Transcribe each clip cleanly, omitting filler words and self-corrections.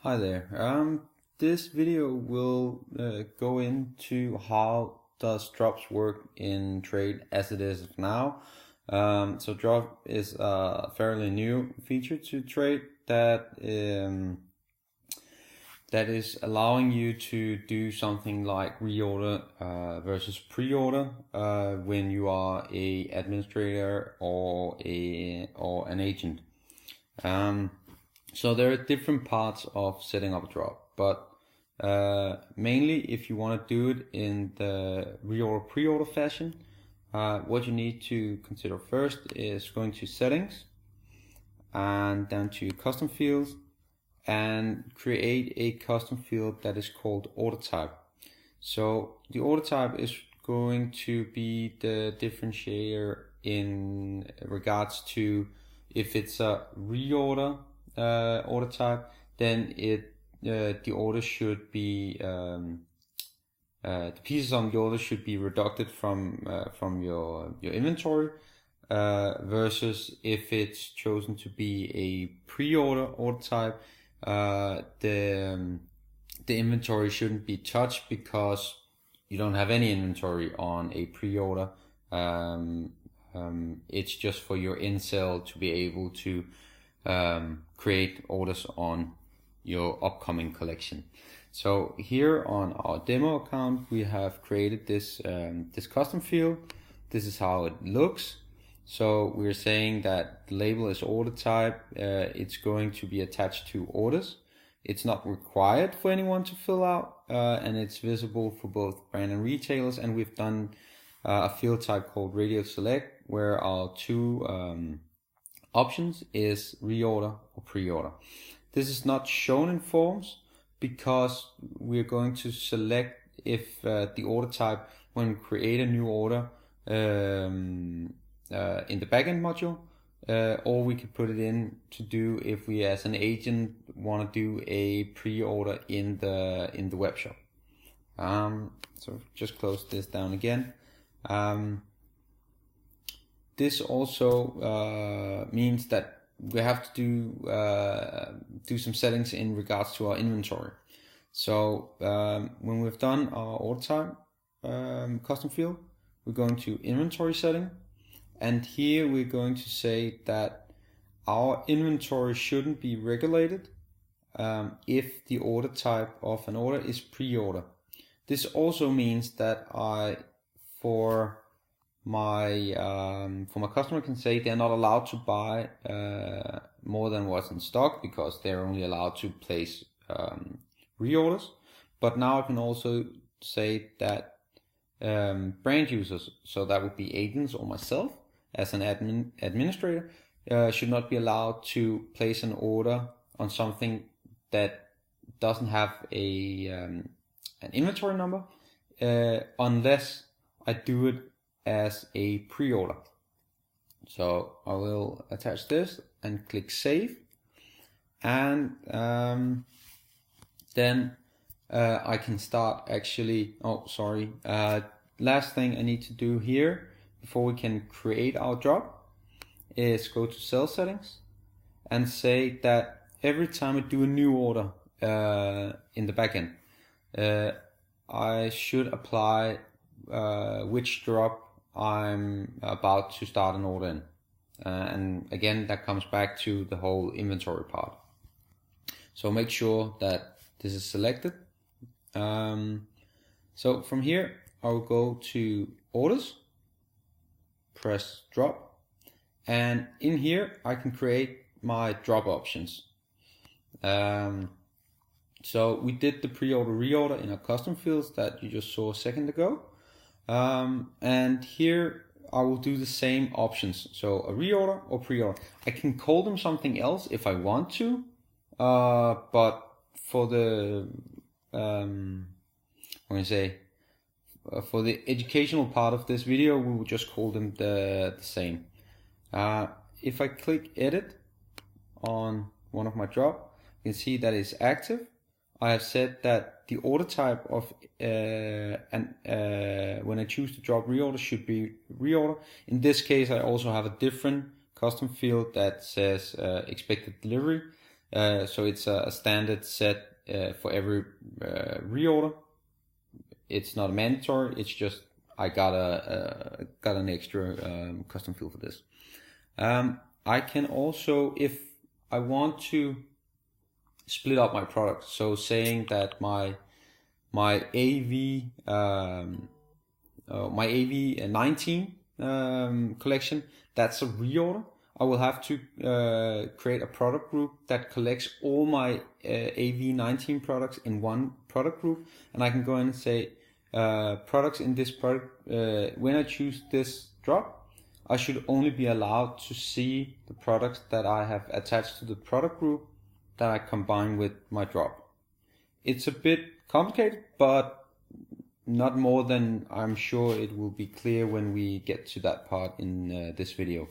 Hi there. This video will go into how does drops work in Traede as it is now. So drop is a fairly new feature to Traede that is allowing you to do something like reorder versus pre-order when you are a administrator or an agent. So there are different parts of setting up a drop, but mainly if you want to do it in the reorder pre-order fashion, what you need to consider first is going to settings and down to custom fields and create a custom field that is called order type. So the order type is going to be the differentiator in regards to if it's a reorder order type, then the order should be the pieces on the order should be reducted from your inventory, versus if it's chosen to be a pre-order order type, the inventory shouldn't be touched because you don't have any inventory on a pre-order. It's just for your in-sell to be able to create orders on your upcoming collection. So here on our demo account, we have created this custom field. This is how it looks. So we're saying that the label is order type. It's going to be attached to orders. It's not required for anyone to fill out, and it's visible for both brand and retailers. And we've done a field type called radio select, where our two options is reorder or pre-order. This is not shown in forms because we're going to select if the order type when we create a new order in the backend module, or we could put it in to do if we as an agent want to do a pre-order in the web shop. So just close this down again. This also means that we have to do some settings in regards to our inventory. So when we've done our order type custom field, we're going to inventory setting, and here we're going to say that our inventory shouldn't be regulated if the order type of an order is pre-order. This also means that for my customer can say they're not allowed to buy more than what's in stock because they're only allowed to place reorders. But now I can also say that brand users, so that would be agents or myself as an administrator, should not be allowed to place an order on something that doesn't have an inventory number unless I do it as a pre-order. So I will attach this and click save, and then I can start actually. Last thing I need to do here before we can create our drop is go to sales settings and say that every time I do a new order in the backend, I should apply which drop I'm about to start an order in. And again, that comes back to the whole inventory part. So make sure that this is selected. So from here, I'll go to orders, press drop, and in here I can create my drop options. So we did the pre-order reorder in our custom fields that you just saw a second ago. And here I will do the same options. So a reorder or pre-order. I can call them something else if I want to, but for the for the educational part of this video, we will just call them the same. If I click edit on one of my drop, you can see that it's active. I have said that the order type of when I choose to drop reorder should be reorder. In this case, I also have a different custom field that says expected delivery. So it's a standard set for every reorder. It's not mandatory. It's just I got an extra custom field for this. I can also, if I want to split up my products, so saying that my AV my AV 19 collection, that's a reorder. I will have to create a product group that collects all my AV 19 products in one product group, and I can go in and say products in this product. When I choose this drop, I should only be allowed to see the products that I have attached to the product group that I combine with my drop. It's a bit complicated, but not more than I'm sure it will be clear when we get to that part in this video.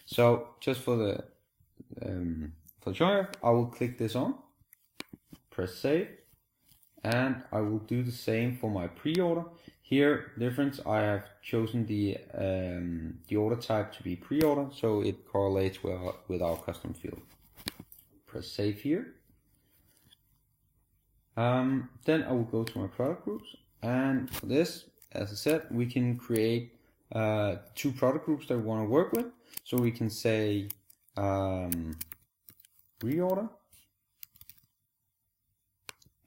So just for the showing, I will click this on, press save, and I will do the same for my pre-order. Here, difference, I have chosen the order type to be pre-order, so it correlates well with our custom field. Press save here. Then I will go to my product groups, and for this, as I said, we can create two product groups that we want to work with. So we can say reorder,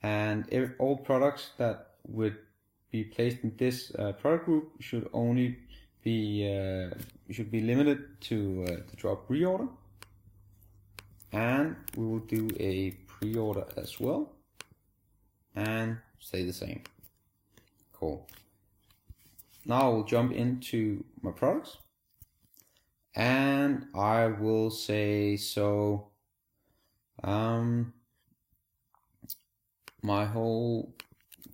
and all products that would be placed in this product group should only be limited to the drop reorder, and we will do a pre-order as well and say the same. Cool. Now I will jump into my products, and I will say, so my whole,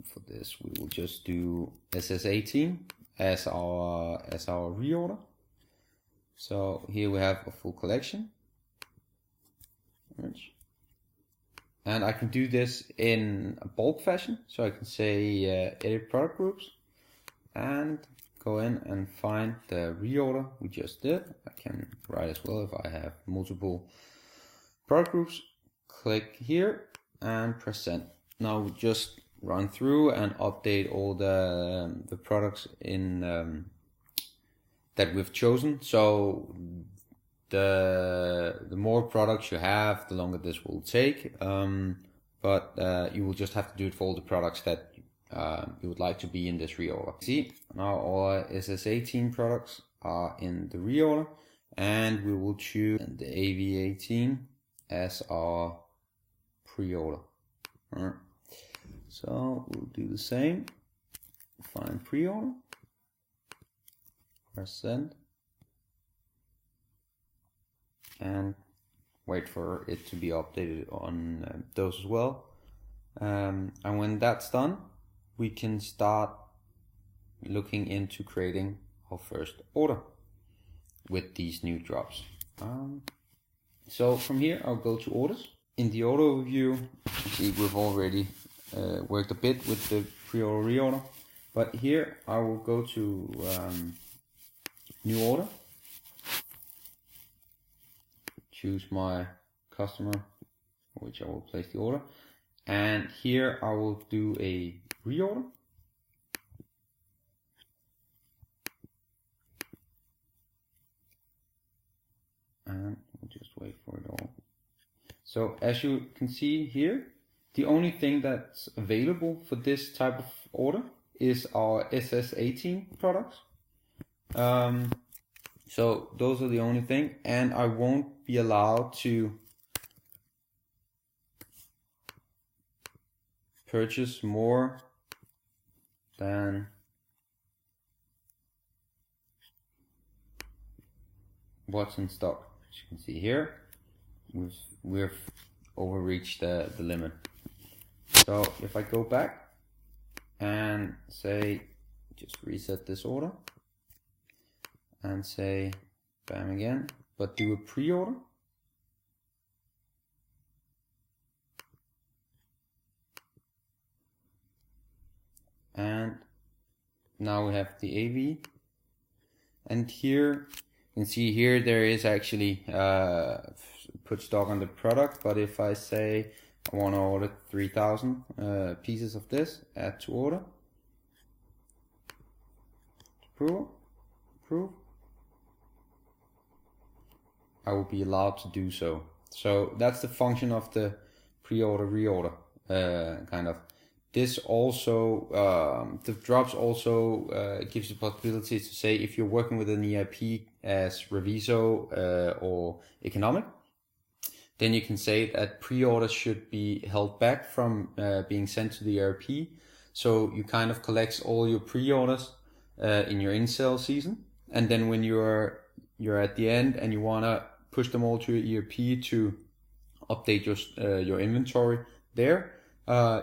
for this we will just do SS18 as our reorder. So here we have a full collection, and I can do this in a bulk fashion. So I can say edit product groups and go in and find the reorder we just did. I can write as well if I have multiple product groups. Click here and press send. Now we just run through and update all the products in that we've chosen. So the more products you have, the longer this will take. But you will just have to do it for all the products that you would like to be in this reorder. See, now all our SS18 products are in the reorder, and we will choose the AV18 as our pre-order. Alright. So we'll do the same. Find pre-order, press send, and wait for it to be updated on those as well. And when that's done, we can start looking into creating our first order with these new drops. So from here, I'll go to orders. In the order overview, you see we've already worked a bit with the pre-order reorder, but here I will go to new order, choose my customer, which I will place the order, and here I will do a reorder. And we'll just wait for it all. So as you can see here, the only thing that's available for this type of order is our SS18 products. So those are the only thing, and I won't be allowed to purchase more than what's in stock. As you can see here, we've overreached the limit. So if I go back and say, just reset this order and say bam again, but do a pre-order, and now we have the AV, and here you can see here there is actually put stock on the product, but if I say I want to order 3,000 pieces of this, add to order, approve, I will be allowed to do so. So that's the function of the pre-order, reorder kind of. This also, the drops also gives you the possibility to say if you're working with an ERP as Reviso or Economic, then you can say that pre-orders should be held back from being sent to the ERP. So you kind of collect all your pre-orders in your in-sale season, and then when you're at the end and you wanna push them all to your ERP to update your inventory there,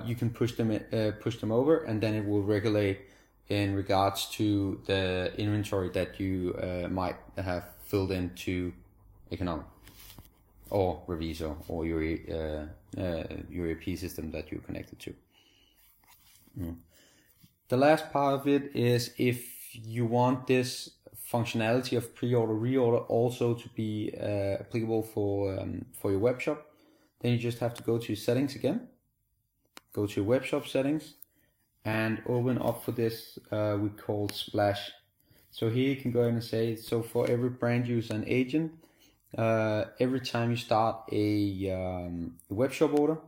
you can push them over, and then it will regulate in regards to the inventory that you might have filled into Economic or Reviso or your ERP system that you're connected to. The last part of it is if you want this functionality of pre-order, reorder also to be applicable for your web shop, then you just have to go to settings again, go to web shop settings, and open up for this we call Splash. So here you can go ahead and say, so for every brand user and agent, every time you start a web shop order,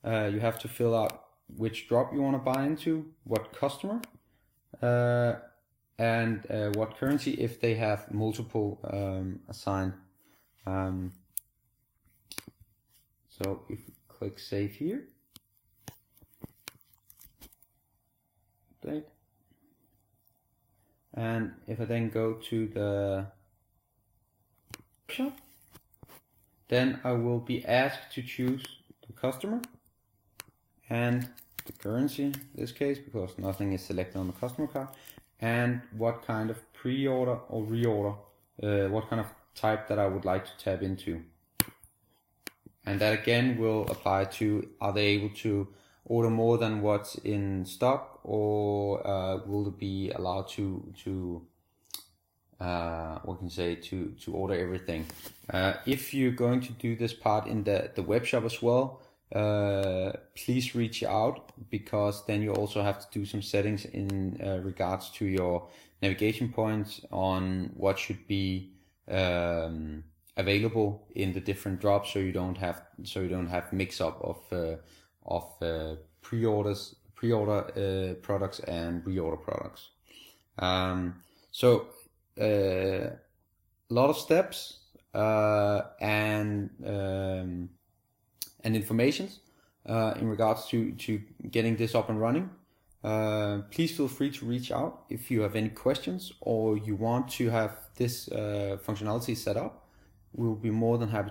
you have to fill out which drop you want to buy into, what customer, and what currency if they have multiple assigned. So if we click save here, and if I then go to the shop, then I will be asked to choose the customer and the currency in this case, because nothing is selected on the customer card, and what kind of pre-order or reorder, what kind of type that I would like to tap into. And that again will apply to, are they able to order more than what's in stock, or will it be allowed to what can you say, to order everything. If you're going to do this part in the web shop as well, please reach out, because then you also have to do some settings in regards to your navigation points on what should be available in the different drops, so you don't have mix up of pre-order products and reorder products. So a lot of steps and informations in regards to getting this up and running. Please feel free to reach out if you have any questions or you want to have this functionality set up. We'll be more than happy